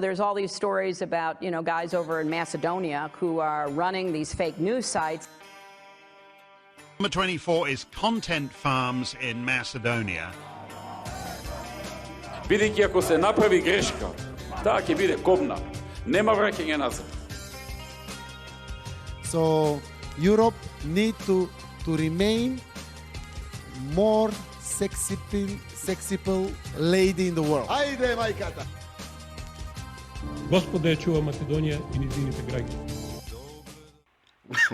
there's all these stories about, guys over in Macedonia who are running these fake news sites. Number 24 is content farms in Macedonia. Бидејќи ако се направи грешка, таа ќе биде кобна. Нема враќање назад. So Europe need to remain more sexy lady in the world. Ајде, мајката! Господа ја чува Македонија и низините граѓани.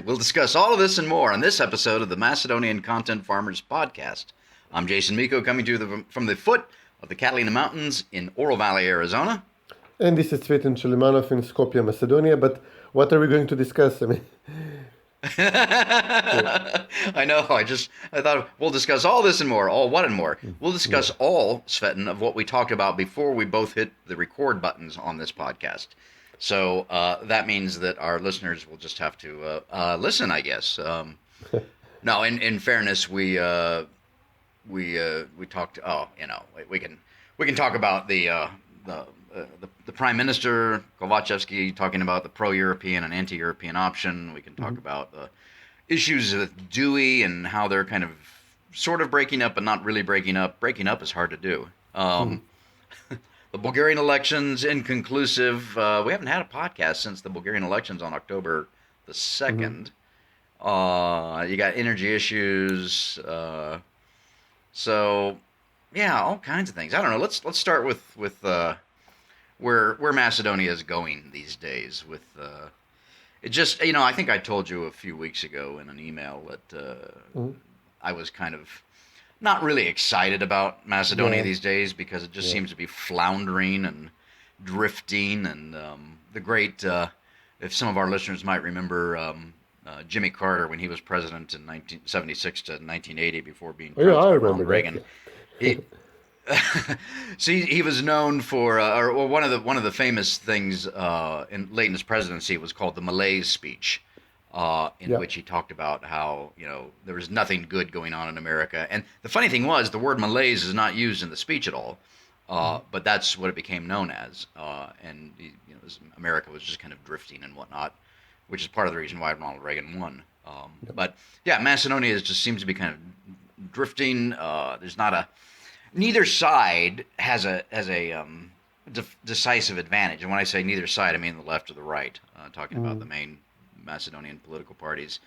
We'll discuss all of this and more on this episode of the Macedonian Content Farmers Podcast. I'm Jason Miko, coming to you from the foot of the Catalina Mountains in Oro Valley, Arizona. And this is Cvetin Čelimanov in Skopje, Macedonia. But what are we going to discuss? I know. I thought we'll discuss all this and more. All what and more? We'll discuss all, Cvetin, of what we talked about before we both hit the record buttons on this podcast. So that means that our listeners will just have to listen, I guess. No, in fairness, we talked. We can talk about the Prime Minister Kovačevski talking about the pro-European and anti-European option. We can talk about the issues with Dewey and how they're kind of sort of breaking up, but not really breaking up. Breaking up is hard to do. The Bulgarian elections, inconclusive. We haven't had a podcast since the Bulgarian elections on October the 2nd. You got energy issues. So, yeah, all kinds of things. I don't know. Let's start with where Macedonia is going these days. With it just, I think I told you a few weeks ago in an email that I was kind of not really excited about Macedonia these days because it just seems to be floundering and drifting. And the great, if some of our listeners might remember, Jimmy Carter when he was president in 1976 to 1980 before being I remember Reagan. He was known for, or one of the famous things late in his presidency was called the Malaise speech. In which he talked about how, there was nothing good going on in America. And the funny thing was, the word Malaise is not used in the speech at all, but that's what it became known as. And America was just kind of drifting and whatnot, which is part of the reason why Ronald Reagan won. But yeah, Macedonia just seems to be kind of drifting. There's not neither side has a decisive advantage. And when I say neither side, I mean the left or the right, talking about the main Macedonian political parties.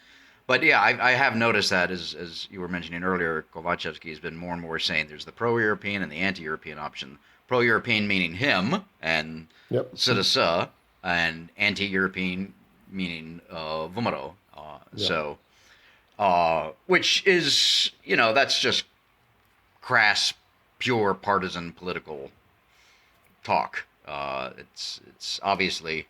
But yeah, I have noticed that, as you were mentioning earlier, Kovačevski has been more and more saying there's the pro-European and the anti-European option. Pro-European meaning him and Citisa, and anti-European meaning Vumero. So, which is, that's just crass, pure partisan political talk. It's obviously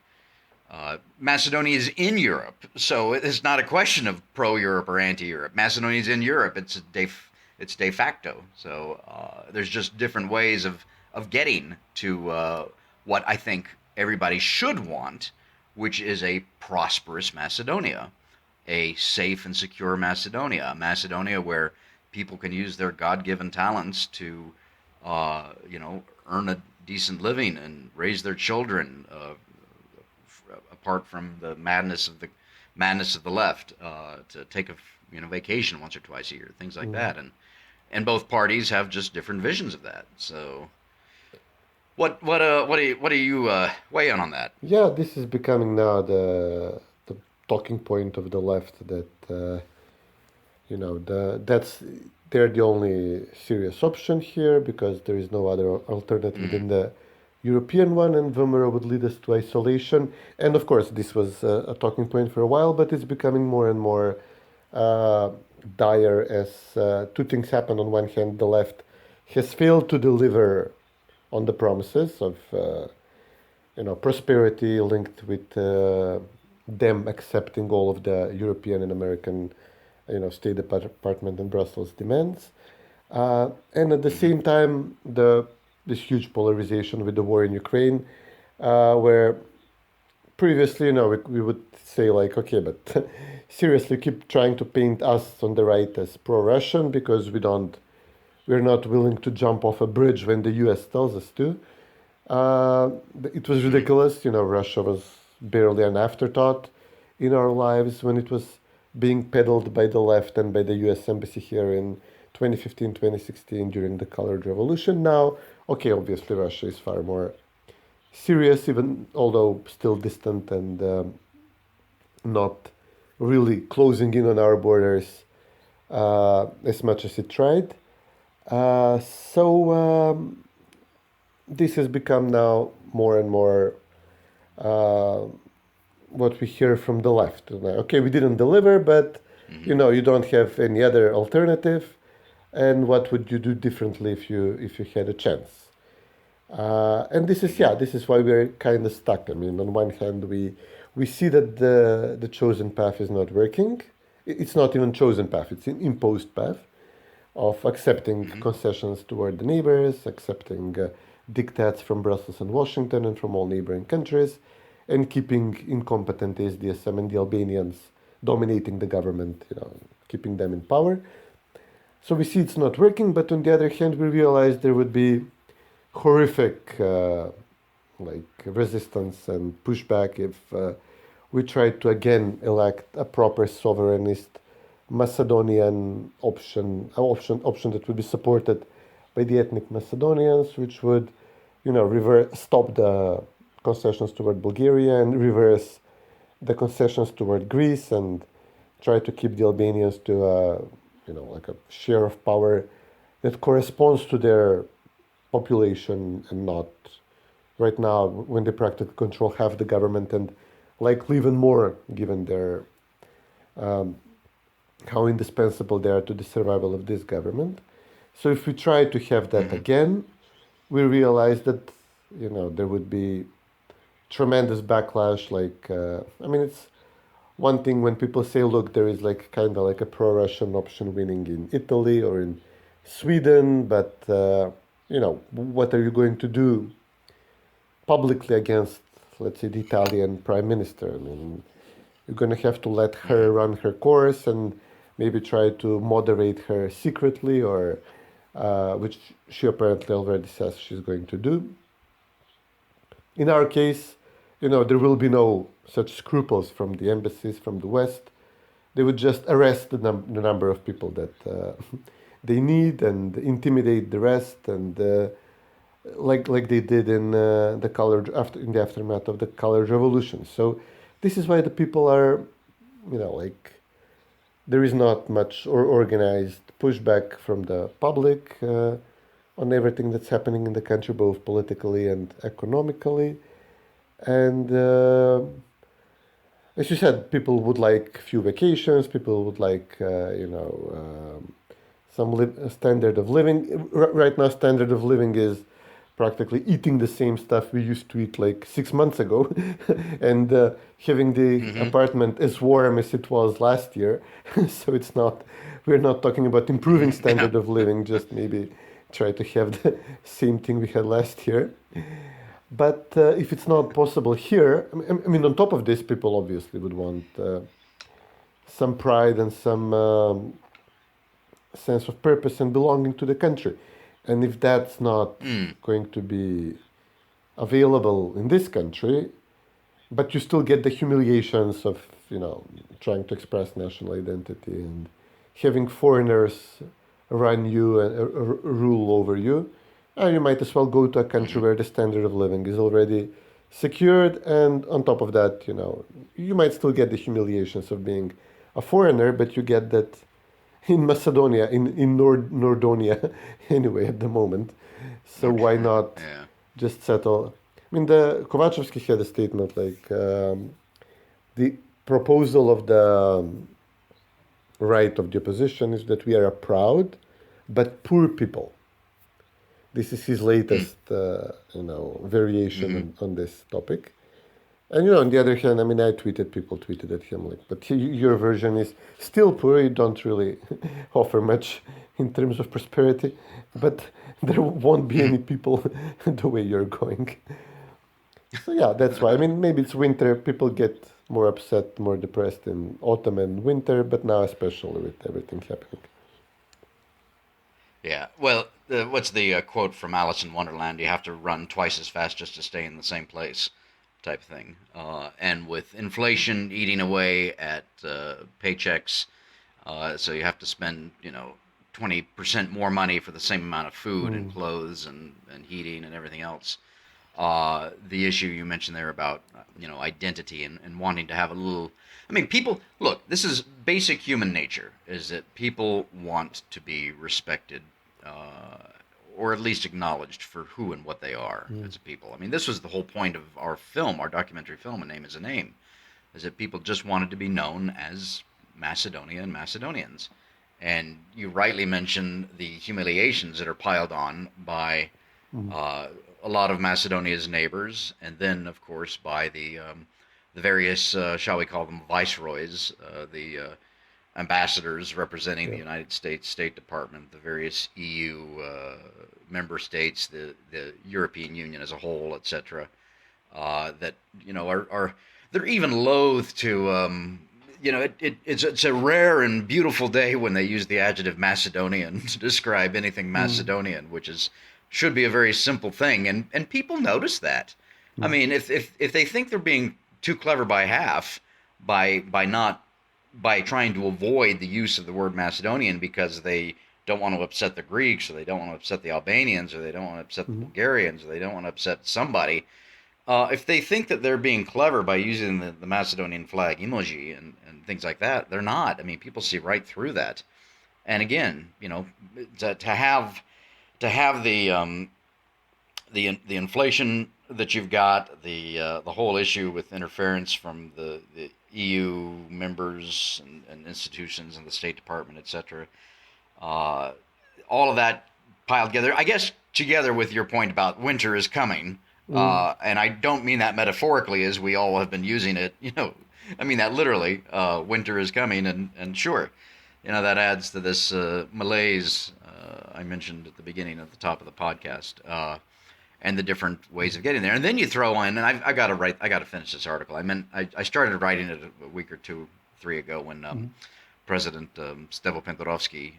Macedonia is in Europe, so it's not a question of pro-Europe or anti-Europe. Macedonia is in Europe; it's de facto. So there's just different ways of getting to what I think everybody should want, which is a prosperous Macedonia, a safe and secure Macedonia, a Macedonia where people can use their God-given talents to, earn a decent living and raise their children. Apart from the madness of the left, to take a vacation once or twice a year, things like that, and both parties have just different visions of that. So, what do you weigh in on that? Yeah, this is becoming now the talking point of the left that they're the only serious option here because there is no other alternative than the European one, and Vumero would lead us to isolation. And of course, this was a talking point for a while, but it's becoming more and more dire as two things happen. On one hand, the left has failed to deliver on the promises of prosperity linked with them accepting all of the European and American State Department and Brussels demands. And at the same time, this huge polarization with the war in Ukraine, where previously, we would say like, okay, but seriously, keep trying to paint us on the right as pro-Russian because we're not willing to jump off a bridge when the U.S. tells us to. It was ridiculous. Russia was barely an afterthought in our lives when it was being peddled by the left and by the U.S. Embassy here in 2015, 2016 during the Colored Revolution. Now, okay, obviously Russia is far more serious, even although still distant and not really closing in on our borders as much as it tried. This has become now more and more what we hear from the left. Okay, we didn't deliver, but you don't have any other alternative. And what would you do differently if you had a chance? And this is why we're kind of stuck. I mean, on one hand, we see that the chosen path is not working. It's not even chosen path; it's an imposed path of accepting concessions toward the neighbors, accepting diktats from Brussels and Washington and from all neighboring countries, and keeping incompetent SDSM and the Albanians dominating the government, keeping them in power. So we see it's not working, but on the other hand, we realize there would be horrific resistance and pushback if we tried to again elect a proper sovereignist Macedonian option that would be supported by the ethnic Macedonians, which would, stop the concessions toward Bulgaria and reverse the concessions toward Greece and try to keep the Albanians to a share of power that corresponds to their population and not right now when they practically control half the government and likely even more given their how indispensable they are to the survival of this government. So if we try to have that again, we realize that there would be tremendous backlash. It's one thing when people say, look, there is kind of a pro-Russian option winning in Italy or in Sweden, but what are you going to do publicly against, let's say, the Italian prime minister? I mean, you're going to have to let her run her course and maybe try to moderate her secretly, or which she apparently already says she's going to do. In our case, there will be no such scruples from the embassies from the West. They would just arrest the number of people that they need and intimidate the rest, and like they did in in the aftermath of the Colored Revolution. So this is why the people are, there is not much organized pushback from the public on everything that's happening in the country, both politically and economically. And as you said, people would like few vacations. People would like, some standard of living. Right now, standard of living is practically eating the same stuff we used to eat 6 months ago, and having the apartment as warm as it was last year. So we're not talking about improving standard of living, just maybe try to have the same thing we had last year. But if it's not possible here, on top of this, people obviously would want some pride and some sense of purpose and belonging to the country. And if that's not going to be available in this country, but you still get the humiliations of, trying to express national identity and having foreigners run you and rule over you, you might as well go to a country where the standard of living is already secured. And on top of that, you might still get the humiliations of being a foreigner, but you get that in Macedonia, in Nordonia, anyway, at the moment. So why not just settle? The Kovacevsky had a statement the proposal of the right of the opposition is that we are a proud but poor people. This is his latest, variation on this topic. And, on the other hand, people tweeted at him, but your version is still poor, you don't really offer much in terms of prosperity, but there won't be any people the way you're going. So, that's why. Maybe it's winter, people get more upset, more depressed in autumn and winter, but now especially with everything happening. Yeah, well, what's the quote from Alice in Wonderland? You have to run twice as fast just to stay in the same place, type thing. And with inflation eating away at paychecks, so you have to spend 20% more money for the same amount of food and clothes and heating and everything else. The issue you mentioned there about identity and wanting to have a little. I mean, people look. This is basic human nature: is that people want to be respected, or at least acknowledged for who and what they are as a people. I mean, this was the whole point of our film, our documentary film, A Name Is a Name, is that people just wanted to be known as Macedonia and Macedonians. And you rightly mentioned the humiliations that are piled on by a lot of Macedonia's neighbors, and then, of course, by the various, shall we call them, viceroys, the ambassadors representing the United States State Department, the various EU member states, the European Union as a whole, etc. That are they're even loath to. It's a rare and beautiful day when they use the adjective Macedonian to describe anything Macedonian, which should be a very simple thing, and people notice that. I mean, if they think they're being too clever by half by trying to avoid the use of the word Macedonian because they don't want to upset the Greeks, or they don't want to upset the Albanians, or they don't want to upset the Bulgarians, or they don't want to upset somebody. If they think that they're being clever by using the Macedonian flag emoji and things like that, they're not. I mean, people see right through that. And again, to have the inflation that you've got, the whole issue with interference from the EU members and institutions and the State Department, etc. All of that piled together, I guess, together with your point about winter is coming. And I don't mean that metaphorically, as we all have been using it. I mean that literally. Winter is coming, and sure, that adds to this malaise I mentioned at the beginning, at the top of the podcast, and the different ways of getting there. And then you throw in, and I got to finish this article. I started writing it a week or two, 3 ago when President Stevo Pentorovsky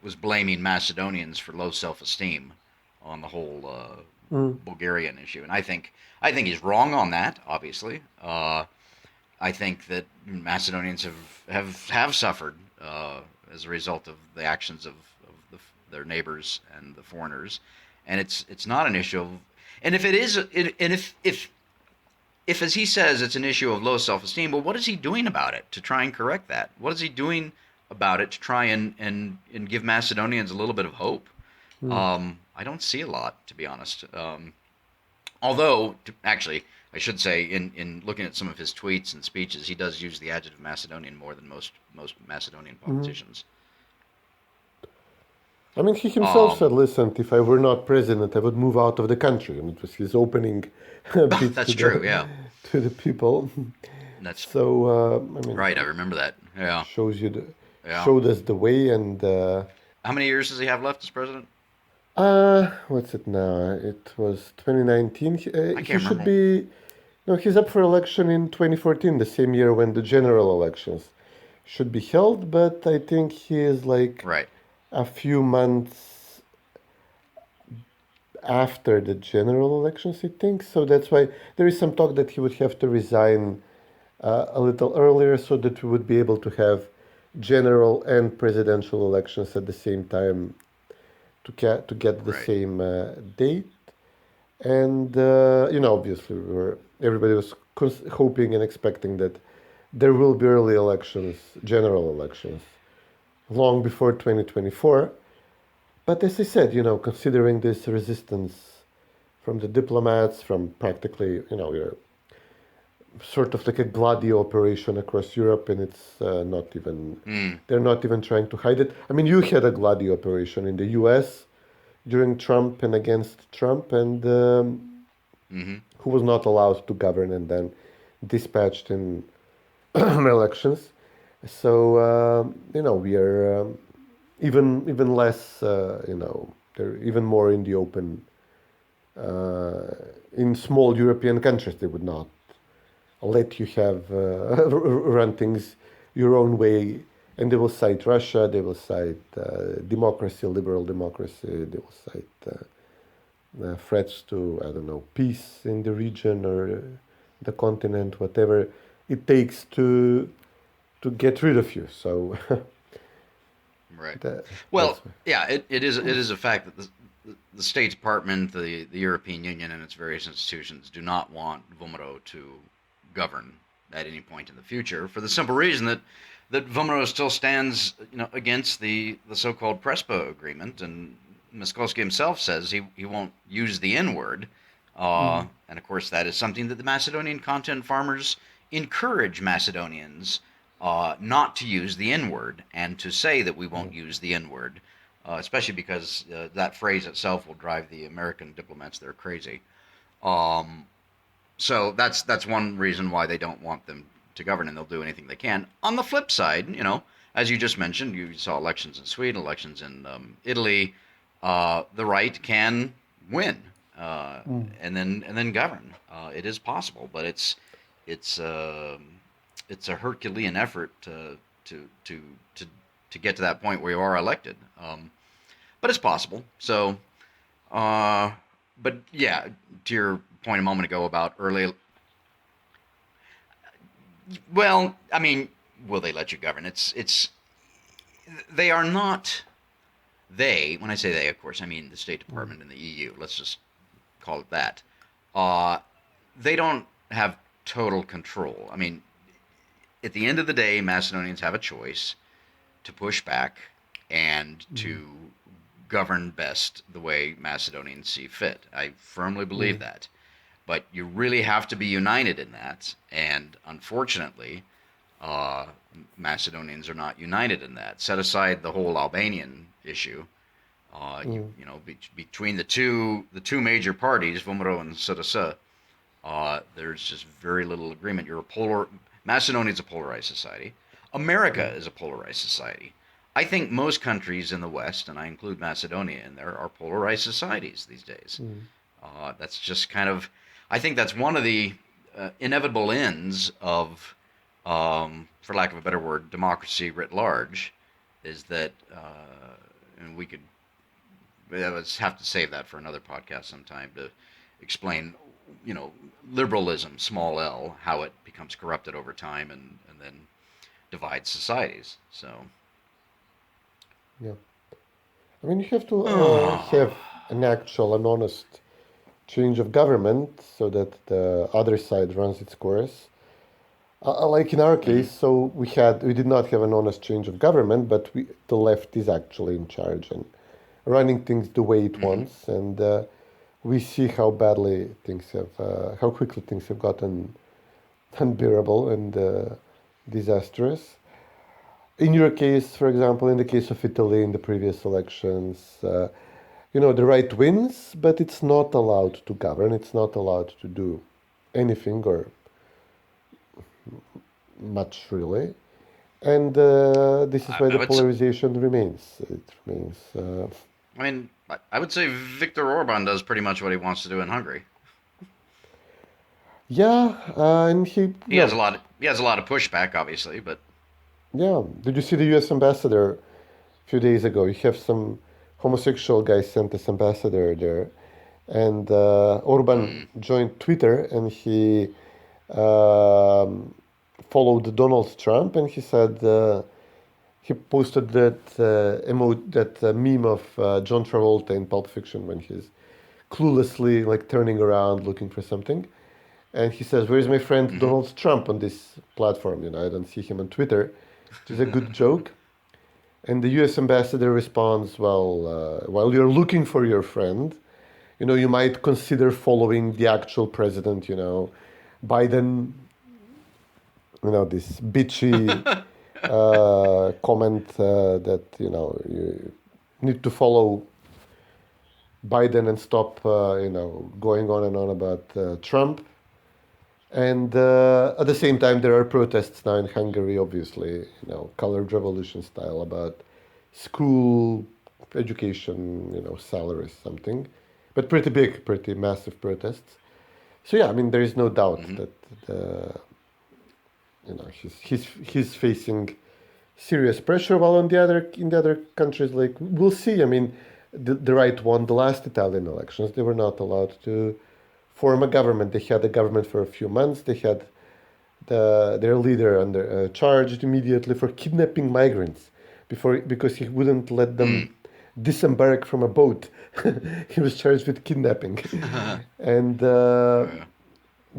was blaming Macedonians for low self-esteem on the whole Bulgarian issue, and I think he's wrong on that. Obviously, I think that Macedonians have suffered as a result of the actions of their neighbors and the foreigners, and it's not an issue of. And if it is, and if as he says it's an issue of low self-esteem, well, what is he doing about it to try and correct that? What is he doing about it to try and give Macedonians a little bit of hope? I don't see a lot, to be honest. Although, actually, I should say, in looking at some of his tweets and speeches, he does use the adjective Macedonian more than most Macedonian politicians. I mean, he himself said, "Listen, if I were not president, I would move out of the country." And it was his opening speech That's true, yeah. to the people. That's so. I mean, right. I remember that. Yeah. Showed us the way. And how many years does he have left as president? What's it now? It was 2019. I can't he should remember. be. No, he's up for election in 2014, the same year when the general elections should be held. But I think he is Right. a few months after the general elections, I think. So that's why there is some talk that he would have to resign a little earlier so that we would be able to have general and presidential elections at the same time to get the Right. same date. And, obviously everybody was hoping and expecting that there will be early elections, general elections, long before 2024. But as I said, considering this resistance from the diplomats, from practically, you're sort of like a Gladio operation across Europe, and it's not even, they're not even trying to hide it. I mean, you had a Gladio operation in the US during Trump and against Trump, and who was not allowed to govern and then dispatched in elections. So, we are even less, they're even more in the open. In small European countries, they would not let you have run things your own way and they will cite Russia, they will cite democracy, liberal democracy, they will cite threats to, I don't know, peace in the region or the continent, whatever it takes to get rid of you. So, Right. that, Well, that's- yeah, it is a fact that the State Department, the European Union, and its various institutions do not want VMRO to govern at any point in the future, for the simple reason that VMRO still stands, against the so-called Prespa agreement, and Miskolsky himself says he won't use the N-word, and of course that is something that the Macedonian content farmers encourage Macedonians not to use the N-word and to say that we won't use the N-word, especially because that phrase itself will drive the American diplomats, they're crazy. So that's one reason why they don't want them to govern, and they'll do anything they can. On the flip side, as you just mentioned, you saw elections in Sweden, elections in Italy. The right can win and then govern. It is possible, but it's a Herculean effort to get to that point where you are elected. But it's possible. So, but yeah, to your point a moment ago about early. Well, I mean, will they let you govern? They are not. When I say they, of course, I mean the State Department and the EU. Let's just call it that. They don't have total control. I mean, at the end of the day, Macedonians have a choice to push back and to govern best the way Macedonians see fit. I firmly believe that. But you really have to be united in that. And unfortunately, Macedonians are not united in that. Set aside the whole Albanian issue. Between the two major parties, VMRO and SDSS, there's just very little agreement. Macedonia is a polarized society. America is a polarized society. I think most countries in the West, and I include Macedonia in there, are polarized societies these days. That's just kind of, I think that's one of the inevitable ends of, for lack of a better word, democracy writ large, is that, and we let's have to save that for another podcast sometime to explain, liberalism, small l, how it becomes corrupted over time and then divides societies. So. Yeah. I mean, you have to have an actual and honest change of government so that the other side runs its course. Like in our case, so we did not have an honest change of government, but the left is actually in charge and running things the way it wants, and we see how badly how quickly things have gotten unbearable and disastrous. In your case, for example, in the case of Italy in the previous elections, the right wins, but it's not allowed to govern. It's not allowed to do anything or much really. And this is why the polarization remains. It remains. I mean, I would say Viktor Orban does pretty much what he wants to do in Hungary. Yeah, and he has a lot of pushback, obviously, but. Yeah, did you see the U.S. ambassador a few days ago? You have some homosexual guy sent as ambassador there, and Orban joined Twitter, and he followed Donald Trump, and he said he posted that meme of John Travolta in Pulp Fiction when he's cluelessly turning around looking for something, and he says, "Where's my friend Donald Trump on this platform? I don't see him on Twitter." Which is a good joke. And the U.S. ambassador responds, well, while you're looking for your friend, you might consider following the actual president, Biden, this bitchy comment that, you need to follow Biden and stop, going on and on about Trump. And at the same time, there are protests now in Hungary, obviously, colored revolution style about school education, salaries, something, but pretty big, pretty massive protests. So yeah, I mean, there is no doubt that he's facing serious pressure. While in the other countries, like we'll see. I mean, the right won the last Italian elections. They were not allowed to form a government. They had a government for a few months. They had their leader under charged immediately for kidnapping migrants because he wouldn't let them disembark from a boat. He was charged with kidnapping, and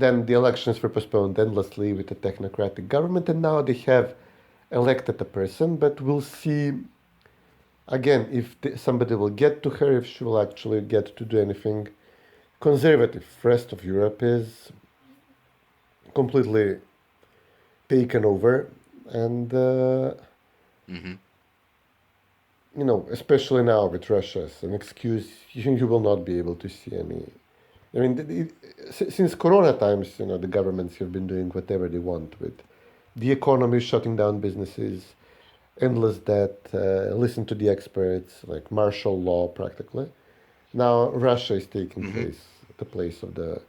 then the elections were postponed endlessly with a technocratic government, and now they have elected a person. But we'll see again if somebody will get to her, if she will actually get to do anything conservative. Rest of Europe is completely taken over, and especially now with Russia as an excuse, you will not be able to see any. I mean, since Corona times, the governments have been doing whatever they want with the economy, shutting down businesses, endless debt, listen to the experts, like martial law practically. Now Russia is taking the place of the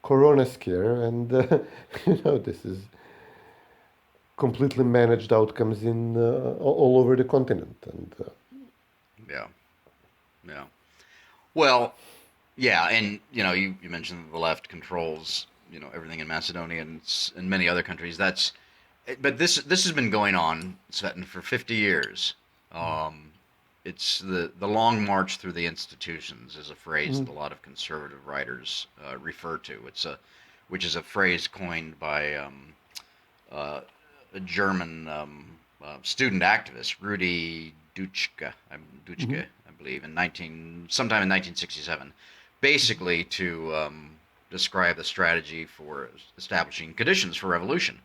Corona scare, and this is completely managed outcomes in all over the continent, and yeah. Well, yeah, and you mentioned the left controls everything in Macedonia and many other countries. But this has been going on, Cvetin, for 50 years. It's the long march through the institutions is a phrase that a lot of conservative writers refer to. Which is a phrase coined by a German student activist, Rudi Dutschke, I believe, sometime in 1967, basically to describe the strategy for establishing conditions for revolution.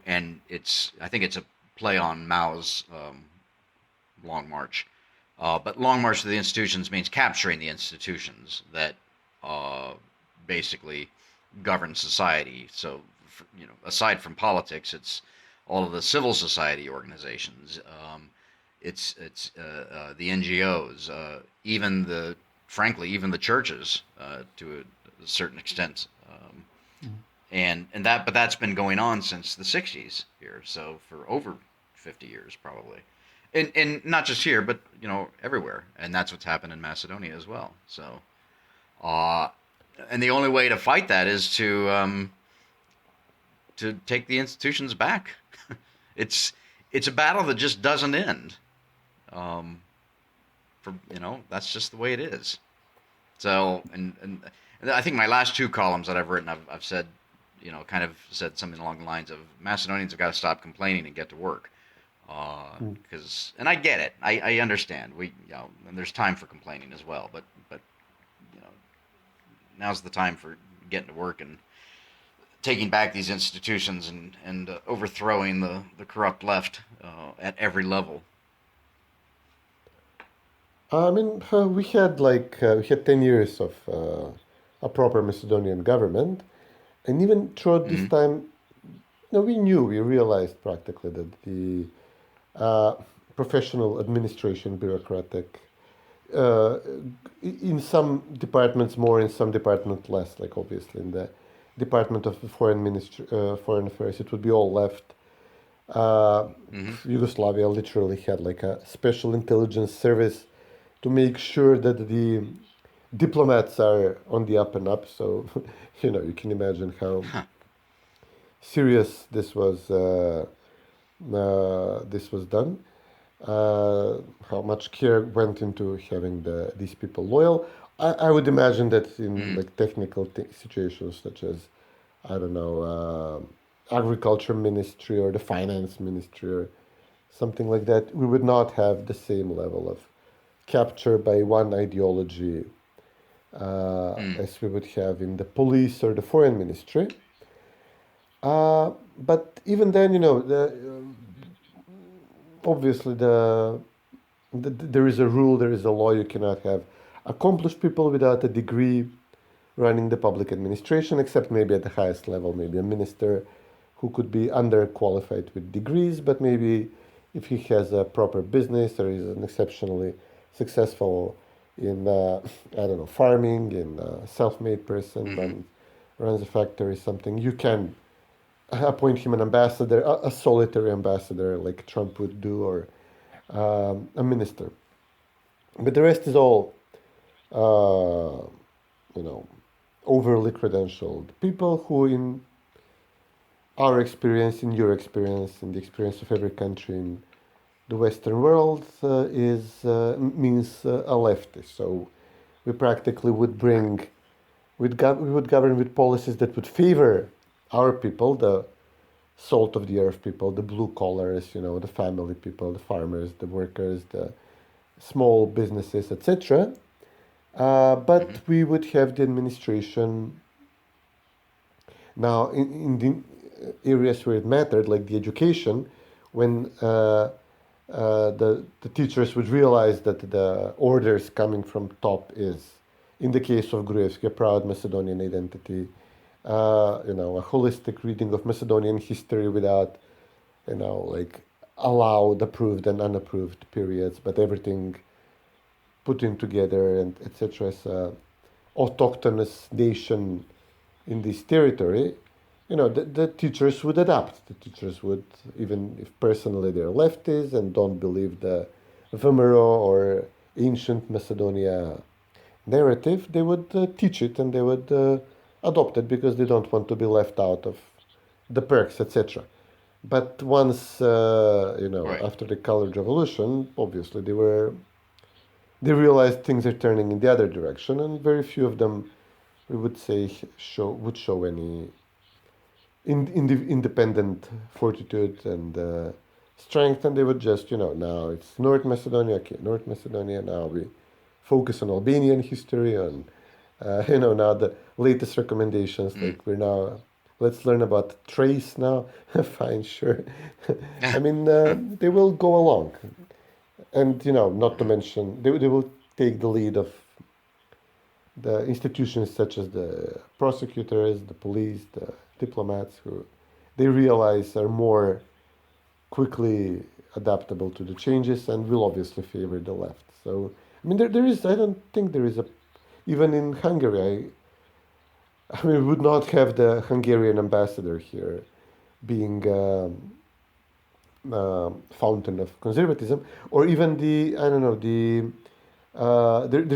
And I think it's a play on Mao's Long March. But Long March to the institutions means capturing the institutions that basically govern society. So, aside from politics, it's all of the civil society organizations. It's the NGOs, frankly, even the churches to a certain extent. But that's been going on since the 60s here, so for over 50 years probably, and not just here, but everywhere, and that's what's happened in Macedonia as well. So, and the only way to fight that is to take the institutions back. It's a battle that just doesn't end. That's just the way it is. So, and I think my last two columns that I've written, I've said, kind of said something along the lines of Macedonians have got to stop complaining and get to work. And I get it. I understand. And there's time for complaining as well. But now's the time for getting to work and taking back these institutions and overthrowing the corrupt left at every level. I mean, we had 10 years of a proper Macedonian government, and even throughout this time, we realized practically that the professional administration, bureaucratic, in some departments more, in some departments less. Like obviously in the Department of Foreign Affairs, it would be all left. Yugoslavia literally had like a special intelligence service to make sure that the diplomats are on the up and up. So, you can imagine how serious this was done. How much care went into having these people loyal. I would imagine that in like technical situations such as, I don't know, agriculture ministry or the finance ministry or something like that, we would not have the same level of capture by one ideology as we would have in the police or the foreign ministry. But even then, obviously there is a rule, there is a law. You cannot have accomplished people without a degree running the public administration, except maybe at the highest level, maybe a minister who could be underqualified with degrees, but maybe if he has a proper business or is an exceptionally successful in, farming, in a self-made person, runs a factory, something, you can appoint him an ambassador, a solitary ambassador like Trump would do, or a minister. But the rest is all, overly credentialed people who, in our experience, in your experience, in the experience of every country in the Western world, means a leftist. So we practically would we would govern with policies that would favor our people, the salt of the earth people, the blue collars, the family people, the farmers, the workers, the small businesses, etc. But we would have the administration now in the areas where it mattered, like the education, when the teachers would realize that the orders coming from top is, in the case of Gruevski, a proud Macedonian identity, a holistic reading of Macedonian history without, allowed, approved, and unapproved periods, but everything put in together, and etc. as a autochthonous nation in this territory. The teachers would adapt. The teachers would, even if personally they're lefties and don't believe the Vomero or ancient Macedonia narrative, they would teach it and they would adopt it because they don't want to be left out of the perks, etc. But once, Right. after the colored revolution, obviously they realized things are turning in the other direction, and very few of them, we would say, would show any independent fortitude and strength, and they would just, now it's North Macedonia, okay, North Macedonia, now we focus on Albanian history, on, now the latest recommendations, like let's learn about Thrace now, fine, sure. I mean, they will go along, and, not to mention, they will take the lead of the institutions such as the prosecutors, the police, the diplomats, who they realize are more quickly adaptable to the changes and will obviously favor the left. So, I mean, there is, I don't think there is even in Hungary, we would not have the Hungarian ambassador here being fountain of conservatism, or even there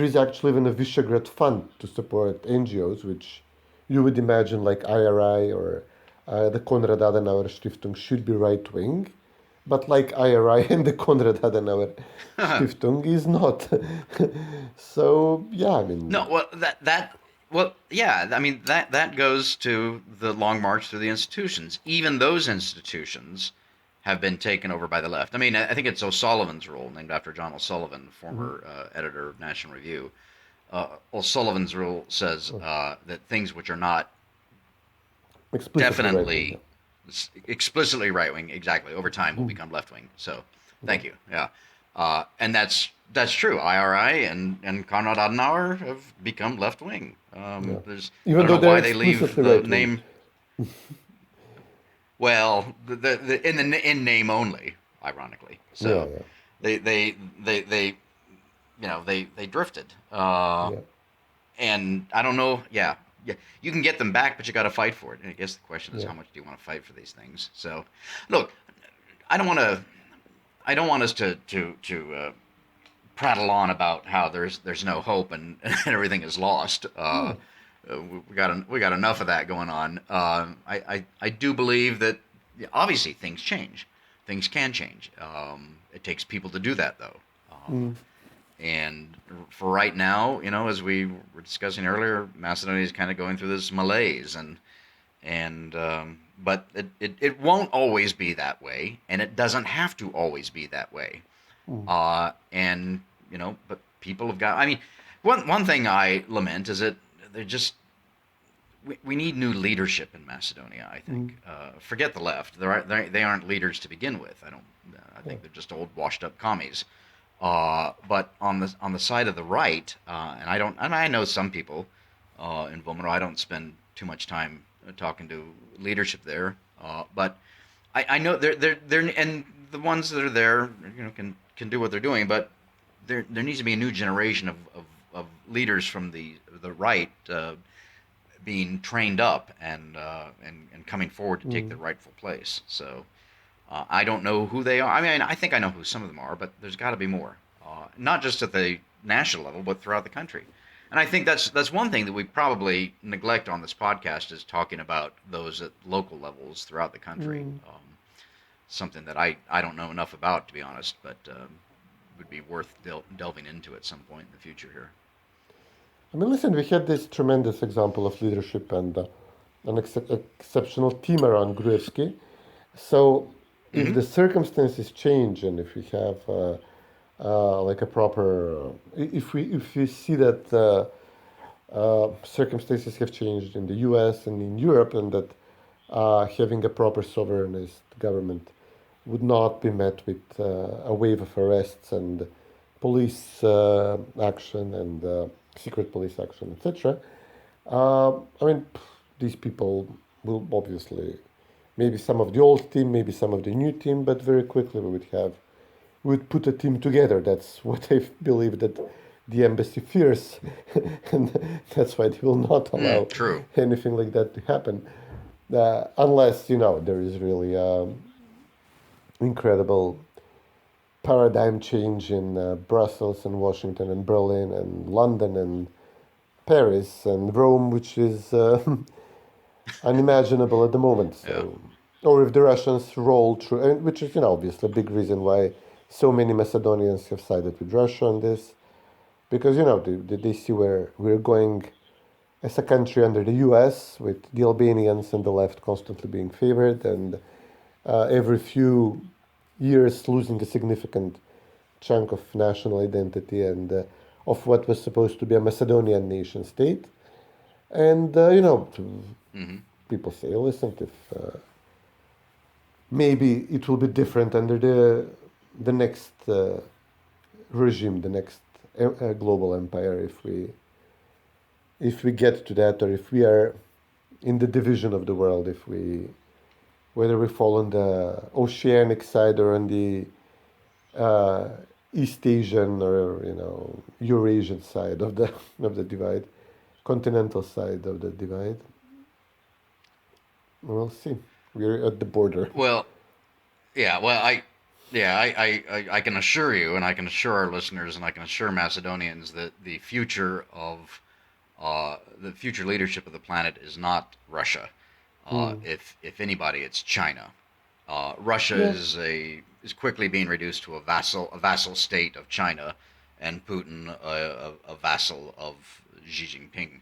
is actually even a Visegrad fund to support NGOs, which you would imagine like IRI or the Konrad Adenauer Stiftung should be right-wing, but like IRI and the Konrad Adenauer Stiftung is not. So, yeah, I mean... No, that goes to the long march through the institutions. Even those institutions have been taken over by the left. I mean, I think it's O'Sullivan's rule, named after John O'Sullivan, former editor of National Review. O'Sullivan's rule says that things which are not definitely explicitly right-wing, exactly, over time will become left-wing. So, thank you. Yeah, and that's true. IRI and Konrad Adenauer have become left-wing. There's, Even I don't though know why they're they leave explicitly the right-wing. name. Well, in name only, ironically. So they drifted. And I don't know. Yeah, you can get them back, but you got to fight for it. And I guess the question is, how much do you want to fight for these things? So, look, I don't want us to prattle on about how there's no hope and everything is lost. We got enough of that going on. I do believe that obviously things change, things can change. It takes people to do that though. And for right now, as we were discussing earlier, Macedonia is kind of going through this malaise, but it won't always be that way, and it doesn't have to always be that way. But people have got. I mean, one thing I lament is that we need new leadership in Macedonia. I think. Forget the left; they aren't leaders to begin with. I think they're just old, washed-up commies. But on the side of the right, and I know some people in Vomero. I don't spend too much time talking to leadership there, but I know they're and the ones that are there, can do what they're doing. But there needs to be a new generation of leaders from the right being trained up and coming forward to take their rightful place. So I don't know who they are. I mean, I think I know who some of them are, but there's got to be more. Not just at the national level, but throughout the country. And I think that's one thing that we probably neglect on this podcast is talking about those at local levels throughout the country. Something that I don't know enough about, to be honest, but would be worth delving into at some point in the future here. I mean, listen, we had this tremendous example of leadership and an exceptional team around Gruevski. So if the circumstances change and if we have like a proper, if we see that circumstances have changed in the U.S. and in Europe, and that having a proper sovereignist government would not be met with a wave of arrests and police action and secret police action, etc. I mean, these people will obviously, maybe some of the old team, maybe some of the new team, but very quickly we would put a team together. That's what I believe that the embassy fears, and that's why they will not allow anything like that to happen, unless there is really incredible paradigm change in Brussels and Washington and Berlin and London and Paris and Rome, which is unimaginable at the moment. So, or if the Russians roll through, and which is obviously a big reason why so many Macedonians have sided with Russia on this, because they see where we're going as a country under the U.S. with the Albanians and the left constantly being favored, and every few years losing a significant chunk of national identity and of what was supposed to be a Macedonian nation state. And, people say, listen, if maybe it will be different under the next regime, the next global empire, if we get to that, or if we are in the division of the world, whether we fall on the oceanic side or on the East Asian or Eurasian side of the divide, continental side of the divide. We'll see. We're at the border. Well, yeah. Well, I can assure you, and I can assure our listeners, and I can assure Macedonians that the future of the future leadership of the planet is not Russia. If anybody, it's China. Russia is quickly being reduced to a vassal state of China, and Putin a vassal of Xi Jinping.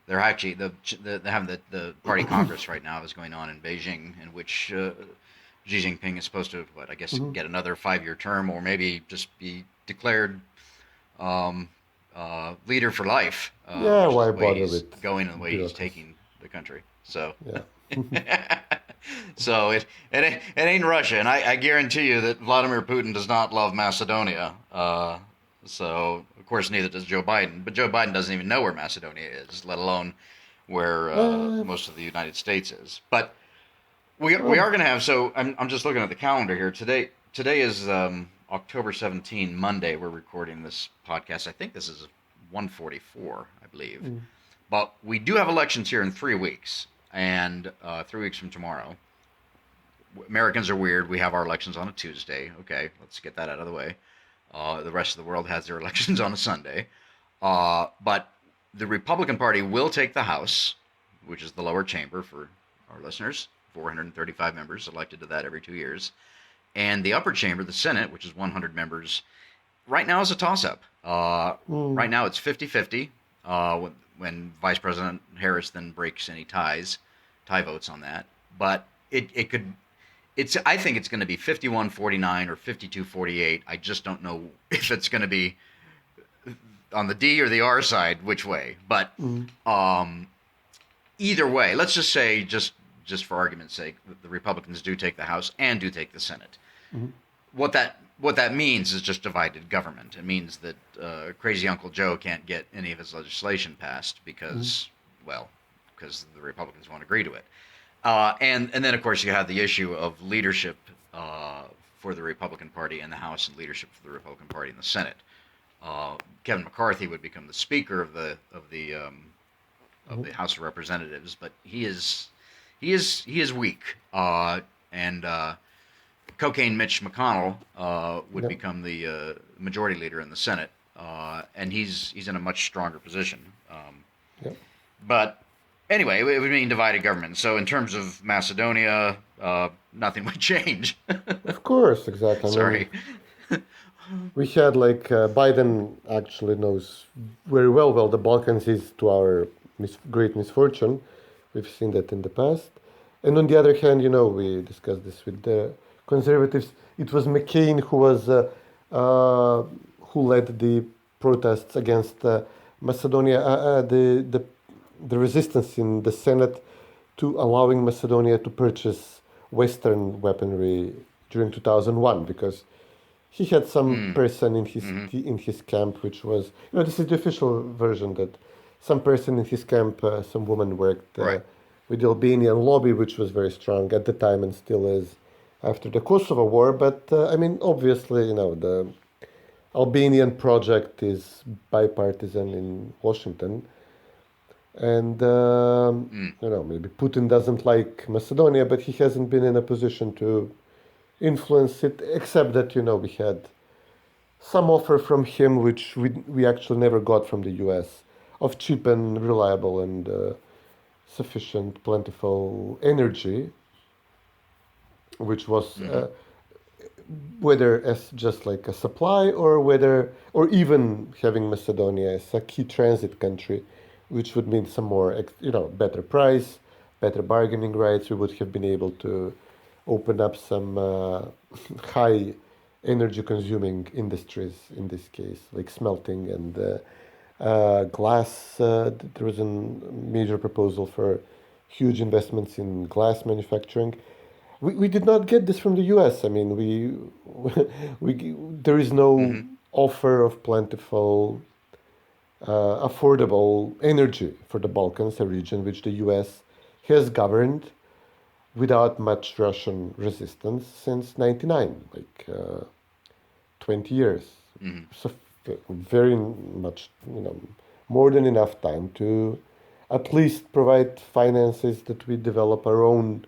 They're actually they're having the party congress right now is going on in Beijing, in which Xi Jinping is supposed to get another 5-year term, or maybe just be declared leader for life. Why bother with going in the way he's taking the country? So, so it ain't Russia, and I guarantee you that Vladimir Putin does not love Macedonia. So of course neither does Joe Biden. But Joe Biden doesn't even know where Macedonia is, let alone where most of the United States is. But we are going to have. So I'm just looking at the calendar here. Today is October 17, Monday. We're recording this podcast. I think this is 144, I believe. But we do have elections here in 3 weeks, and 3 weeks from tomorrow. Americans are weird. We have our elections on a Tuesday. Okay, let's get that out of the way. The rest of the world has their elections on a Sunday. But the Republican Party will take the House, which is the lower chamber for our listeners, 435 members elected to that every 2 years. And the upper chamber, the Senate, which is 100 members, right now is a toss-up. Right now it's 50-50. When Vice President Harris then breaks any tie votes on that. But I think it's going to be 51-49 or 52-48. I just don't know if it's going to be on the D or the R side, which way. But either way, let's just say, just for argument's sake, the Republicans do take the House and do take the Senate. What that means is just divided government. It means that crazy Uncle Joe can't get any of his legislation passed because the Republicans won't agree to it. And then, of course, you have the issue of leadership for the Republican Party in the House and leadership for the Republican Party in the Senate. Kevin McCarthy would become the Speaker of the of the House of Representatives, but he is weak. And Cocaine Mitch McConnell would become the majority leader in the Senate, and he's in a much stronger position. But anyway, it would mean divided government. So in terms of Macedonia, nothing would change. Of course, exactly. Sorry. We had Biden actually knows very well the Balkans is to our great misfortune. We've seen that in the past. And on the other hand, we discussed this with the conservatives. It was McCain who led the protests against Macedonia, the resistance in the Senate to allowing Macedonia to purchase Western weaponry during 2001, because he had some person in his camp, which was, this is the official version, that some person in his camp, some woman worked with the Albanian lobby, which was very strong at the time and still is after the Kosovo War. But obviously, the Albanian project is bipartisan in Washington. And, maybe Putin doesn't like Macedonia, but he hasn't been in a position to influence it, except that, we had some offer from him, which we actually never got from the US, of cheap and reliable and sufficient, plentiful energy, which was whether as just like a supply or even having Macedonia as a key transit country, which would mean some more, better price, better bargaining rights. We would have been able to open up some high energy consuming industries in this case, like smelting and glass. There was a major proposal for huge investments in glass manufacturing. We did not get this from the US. There is no offer of plentiful, affordable energy for the Balkans, a region which the US has governed without much Russian resistance since 1999, 20 years. So very much, more than enough time to at least provide finances that we develop our own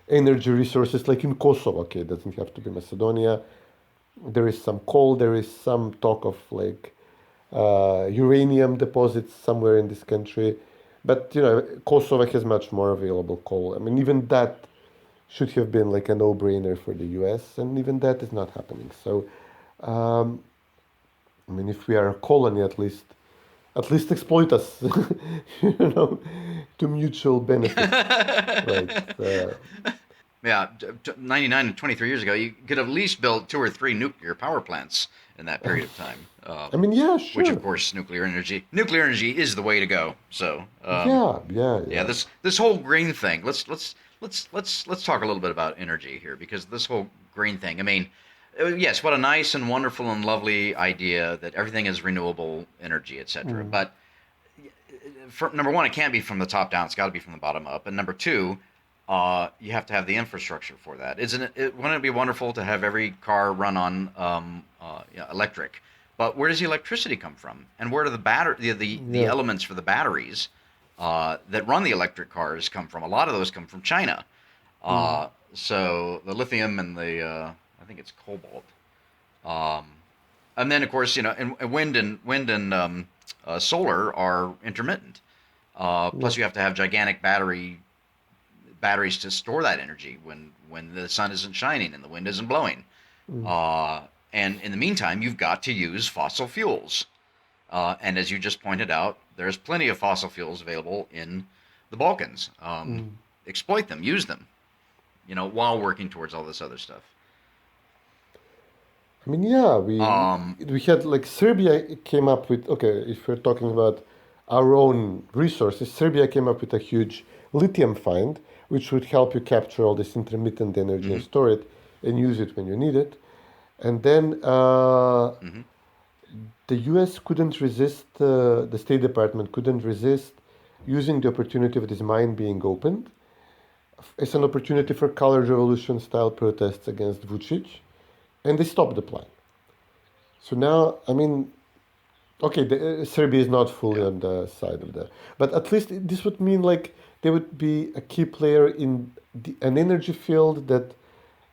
energy resources, like in Kosovo. Okay, it doesn't have to be Macedonia. There is some coal, there is some talk of uranium deposits somewhere in this country. But, Kosovo has much more available coal. Even that should have been like a no-brainer for the US, and even that is not happening. So, if we are a colony, at least exploit us, to mutual benefit. Right. Yeah, 99 and 23 years ago, you could have at least built 2 or 3 nuclear power plants in that period of time. Yeah, sure. Which, of course, nuclear energy is the way to go. So, yeah. This whole green thing. Let's talk a little bit about energy here, because this whole green thing. Yes, what a nice and wonderful and lovely idea that everything is renewable energy, etc. But number one, it can't be from the top down; it's got to be from the bottom up. And number two, you have to have the infrastructure for that. Wouldn't it be wonderful to have every car run on electric? But where does the electricity come from? And where do the elements for the batteries that run the electric cars come from? A lot of those come from China. So the lithium and the I think it's cobalt. And then of course, and wind and solar are intermittent. Plus you have to have gigantic batteries to store that energy when the sun isn't shining and the wind isn't blowing. And in the meantime, you've got to use fossil fuels. And as you just pointed out, there's plenty of fossil fuels available in the Balkans. Exploit them, use them, while working towards all this other stuff. We had Serbia came up with, if we're talking about our own resources, Serbia came up with a huge lithium find, which would help you capture all this intermittent energy and store it and use it when you need it. And then the US couldn't resist, the State Department couldn't resist using the opportunity of this mine being opened as an opportunity for color revolution style protests against Vučić, and they stopped the plan. So now, Okay, Serbia is not fully on the side of the, but at least this would mean like they would be a key player in an energy field that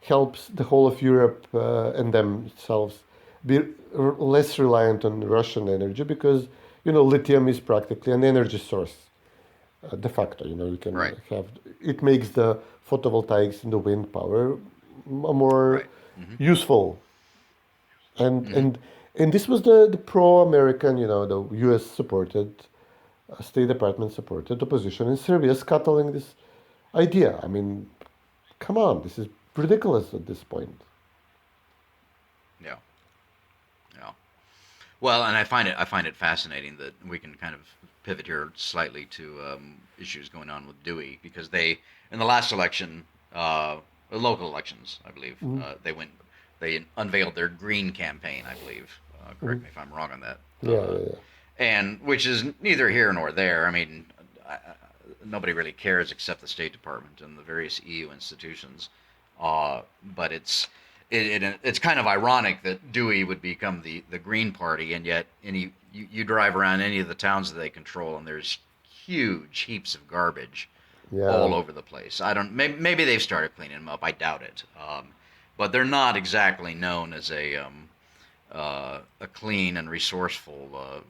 helps the whole of Europe and themselves be less reliant on Russian energy because lithium is practically an energy source de facto. You can Right. have it makes the photovoltaics and the wind power more Right. useful and this was the pro-American, the U.S. supported, State Department supported opposition in Serbia scuttling this idea. I mean, come on, this is ridiculous at this point. Yeah. Yeah. Well, and I find it fascinating that we can kind of pivot here slightly to issues going on with Dewey because they in the last election, local elections, I believe, they unveiled their green campaign, I believe. Correct me if I'm wrong on that. Yeah. And which is neither here nor there. I mean, nobody really cares except the State Department and the various EU institutions. But it's kind of ironic that Dewey would become the Green Party, and yet you drive around any of the towns that they control, and there's huge heaps of garbage all over the place. Maybe they've started cleaning them up. I doubt it. But they're not exactly known as a clean and resourceful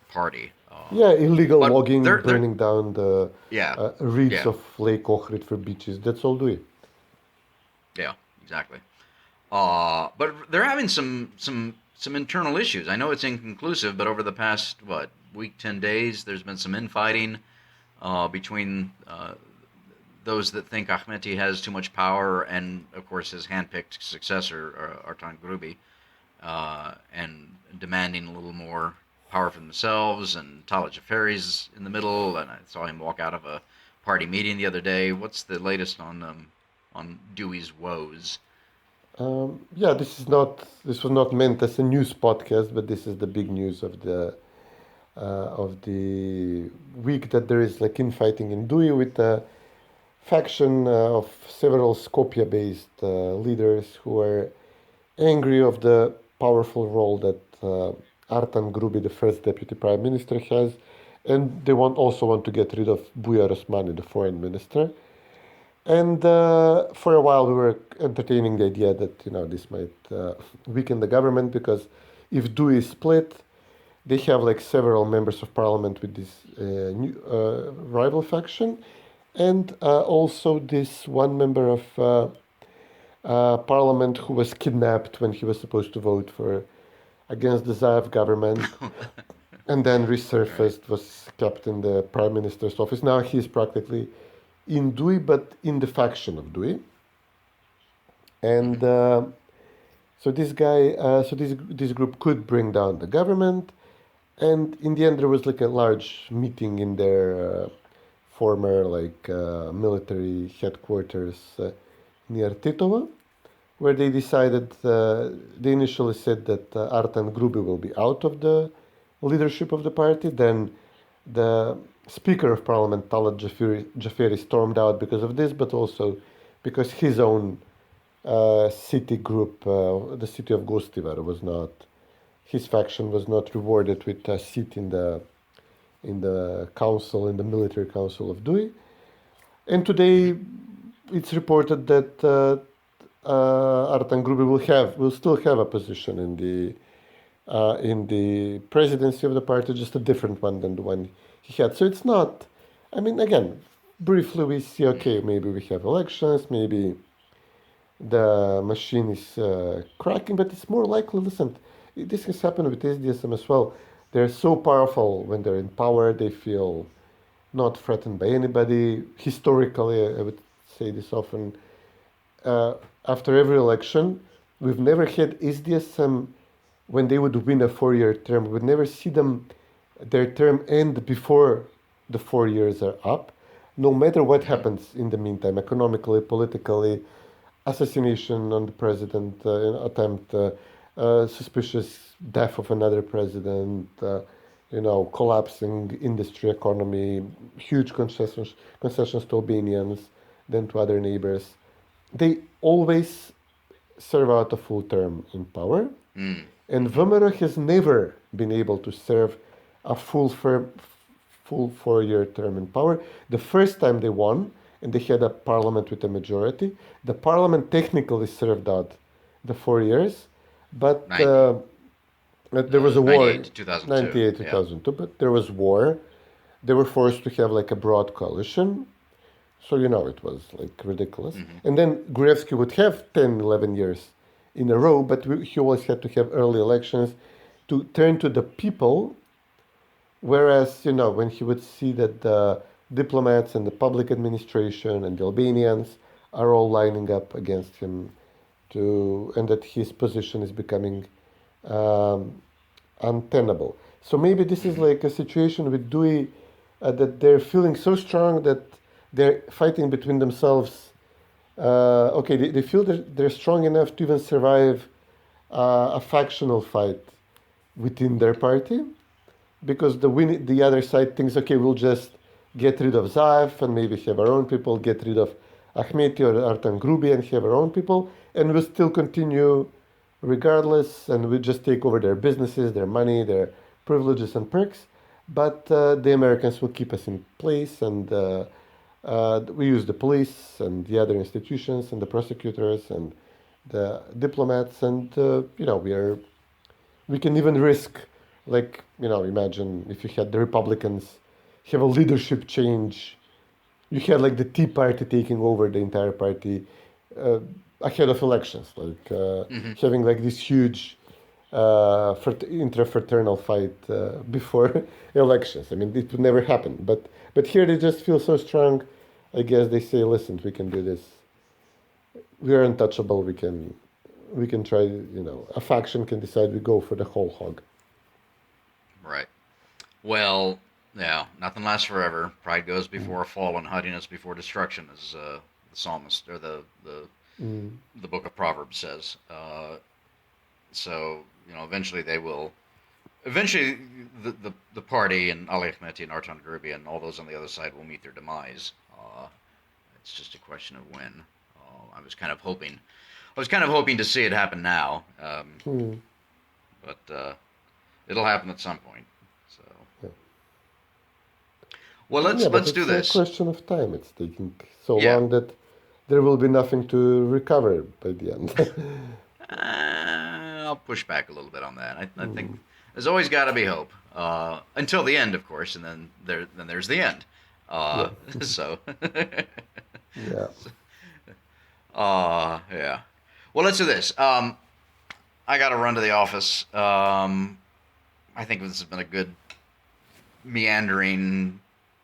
party. Illegal but logging, they're- burning down the reeds Yeah. of Lake Ohrid for beaches. That's all Dewey. Yeah, exactly. But they're having some internal issues. I know it's inconclusive, but over the past week, 10 days, there's been some infighting between those that think Ahmeti has too much power and, of course, his handpicked successor, Artan Grubi, and demanding a little more power for themselves. And Talat Jafari's in the middle, and I saw him walk out of a party meeting the other day. What's the latest on Dewey's woes? This was not meant as a news podcast, but this is the big news of the week, that there is like infighting in Dewey with a faction of several Skopje-based leaders who are angry of the powerful role that Artan Grubi, the first deputy prime minister, has, and they also want to get rid of Bujar Osmani, the foreign minister. And for a while we were entertaining the idea that this might weaken the government, because if Dewey is split, they have like several members of parliament with this new rival faction, and also this one member of parliament who was kidnapped when he was supposed to vote against the Zaev government, and then resurfaced, was kept in the prime minister's office. Now he's practically in Dewey, but in the faction of Dewey. And so this group could bring down the government. And in the end, there was like a large meeting in their former military headquarters near Titova, where they decided, they initially said that Artan Grubi will be out of the leadership of the party. Then the Speaker of Parliament, Talat Jafari, stormed out because of this, but also because his own city group, the city of Gostivar, his faction was not rewarded with a seat in the council, in the military council of Dewey. And today it's reported that Artan Grubi will still have a position in the presidency of the party, just a different one than the one he had. So it's not, again, briefly we see, okay, maybe we have elections, maybe the machine is cracking, but it's more likely, listen, this has happened with SDSM as well. They're so powerful when they're in power, they feel not threatened by anybody. Historically, I would say this often, after every election, we've never had SDSM, when they would win a 4-year term, we would never see their term end before the 4 years are up, no matter what happens in the meantime, economically, politically, assassination on the president, attempt, suspicious death of another president, collapsing industry, economy, huge concessions to Albanians, then to other neighbors. They always serve out a full term in power. And Vomero has never been able to serve a full 4-year term in power. The first time they won, and they had a parliament with a majority, the parliament technically served out the 4 years, but there was a war. 98 to 2002. 98 2002, but there was war. They were forced to have like a broad coalition. So, it was like ridiculous. And then Gruevski would have 10, 11 years in a row, but he always had to have early elections to turn to the people. Whereas, when he would see that the diplomats and the public administration and the Albanians are all lining up against him, and that his position is becoming untenable. So maybe this is like a situation with Dewey that they're feeling so strong that they're fighting between themselves. They feel that they're strong enough to even survive a factional fight within their party, because the other side thinks, okay, we'll just get rid of Zaev and maybe have our own people, get rid of Ahmeti or Artan Grubi and have our own people, and we'll still continue regardless, and we'll just take over their businesses, their money, their privileges and perks, but the Americans will keep us in place, and we use the police and the other institutions and the prosecutors and the diplomats, and we can even risk, imagine if you had the Republicans have a leadership change, you had like the Tea Party taking over the entire party ahead of elections, having like this huge intrafraternal fight before elections. I mean, it would never happen, but here they just feel so strong. I guess they say, listen, we can do this. We are untouchable. We can try, a faction can decide we go for the whole hog. Right. Well, yeah, nothing lasts forever. Pride goes before a fall, and haughtiness before destruction, as the psalmist or the book of Proverbs says. So eventually they will. Eventually, the party and Ali Ahmeti and Artan Grubi and all those on the other side will meet their demise. It's just a question of when. I was kind of hoping to see it happen now, but it'll happen at some point. So, well, let's do this. It's a question of time. It's taking so long that there will be nothing to recover by the end. I'll push back a little bit on that. I think there's always got to be hope until the end, of course, and then there's the end. So. Yeah. Yeah. Well, let's do this. I got to run to the office. I think this has been a good meandering,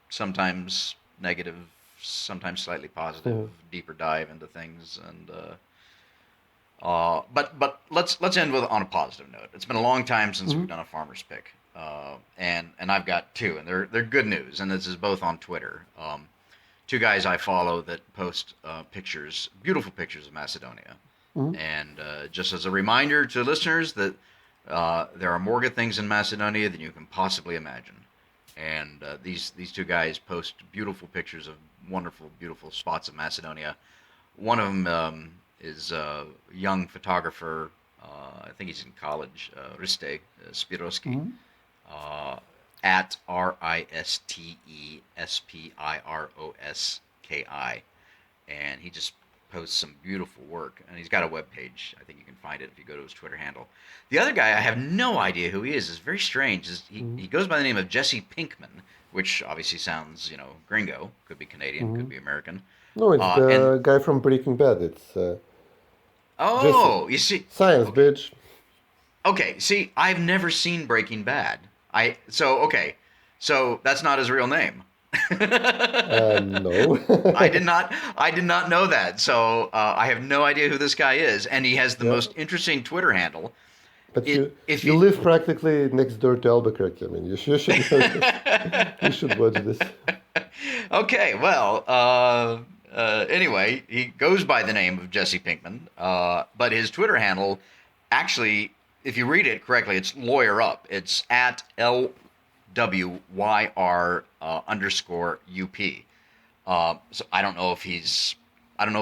sometimes negative, sometimes slightly positive, deeper dive into things, and but let's end on a positive note. It's been a long time since we've done a farmer's pick, and I've got two, and they're good news, and this is both on Twitter. Two guys I follow that post pictures, beautiful pictures of Macedonia. And just as a reminder to listeners that there are more good things in Macedonia than you can possibly imagine. And these two guys post beautiful pictures of wonderful, beautiful spots of Macedonia. One of them is a young photographer, I think he's in college, Riste Spiroski. At RISTESPIROSKI, and he just posts some beautiful work, and he's got a webpage. I think you can find it if you go to his Twitter handle. The other guy, I have no idea who he is. It's very strange. He goes by the name of Jesse Pinkman, which obviously sounds, gringo. Could be Canadian, could be American. No, it's the guy from Breaking Bad. It's Jesse. You see, science, bitch. Okay, see, I've never seen Breaking Bad. So that's not his real name. No. I did not know that. So I have no idea who this guy is, and he has the most interesting Twitter handle. But you live practically next door to Albuquerque. I mean, you should you should watch this. Okay, well, anyway, he goes by the name of Jesse Pinkman, but his Twitter handle, actually, if you read it correctly, it's lawyer up. It's at LWYR _UP. So I don't know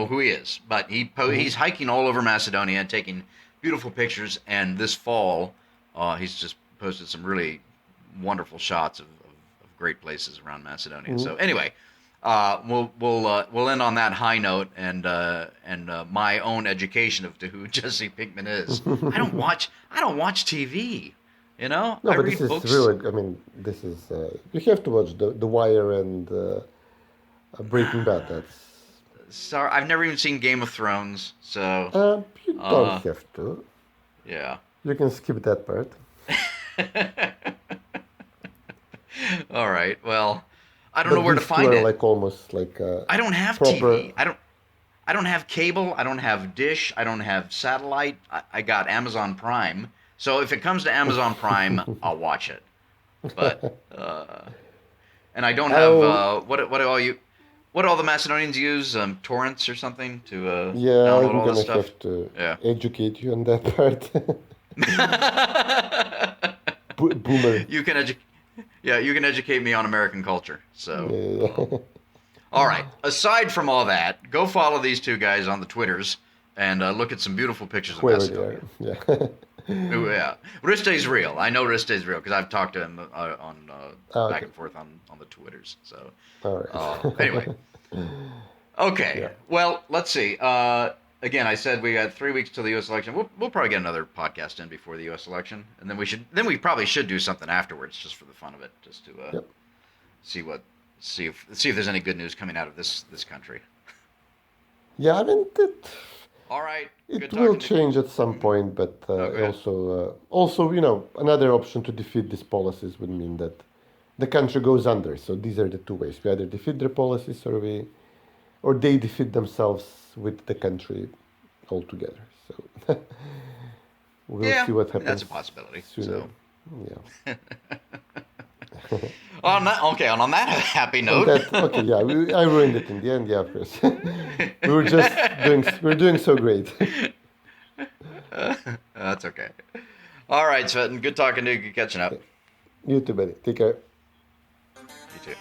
who he is, but he's hiking all over Macedonia, taking beautiful pictures. And this fall, he's just posted some really wonderful shots of great places around Macedonia. So anyway, we'll end on that high note, and my own education of to who Jesse Pinkman is. I don't watch TV. You know, No, I but read this is books. really. I mean, this is. You have to watch The Wire and Breaking Bad. That's. Sorry, I've never even seen Game of Thrones, so You don't have to. yeah. You can skip that part. All right. Well, I don't But know where to these two find are it. like almost like. I don't have proper- TV. I don't have cable. I don't have Dish. I don't have satellite. I got Amazon Prime. So if it comes to Amazon Prime, I'll watch it. But and I don't have what do all the Macedonians use? Torrents or something to Yeah, download I'm all gonna this stuff. have to Yeah. educate you on that part. Boomer. You can educate me on American culture. So. Yeah. All right. Aside from all that, go follow these two guys on the Twitters and look at some beautiful pictures of Whoever they Macedonia. are. Yeah. Oh, yeah, Riste's real. I know Riste's real because I've talked to him on back okay. and forth on the Twitters. So All right. anyway, okay. Yeah. Well, let's see. Again, I said we got 3 weeks till the U.S. election. We'll probably get another podcast in before the U.S. election, and then we probably should do something afterwards just for the fun of it, just to Yep. see if there's any good news coming out of this country. Yeah, I mean, All right. it Good will talking to you. change at some point, but Okay. also, another option to defeat these policies would mean that the country goes under. So these are the two ways: we either defeat their policies, or they defeat themselves with the country altogether. So we'll see what happens. That's a possibility. sooner. So. Yeah. On that happy note. Okay, yeah, I ruined it in the end. Yeah, of course. we're doing so great. That's okay. All right, Cvetin. Good talking to you. Good catching up. You too, buddy. Take care. You too.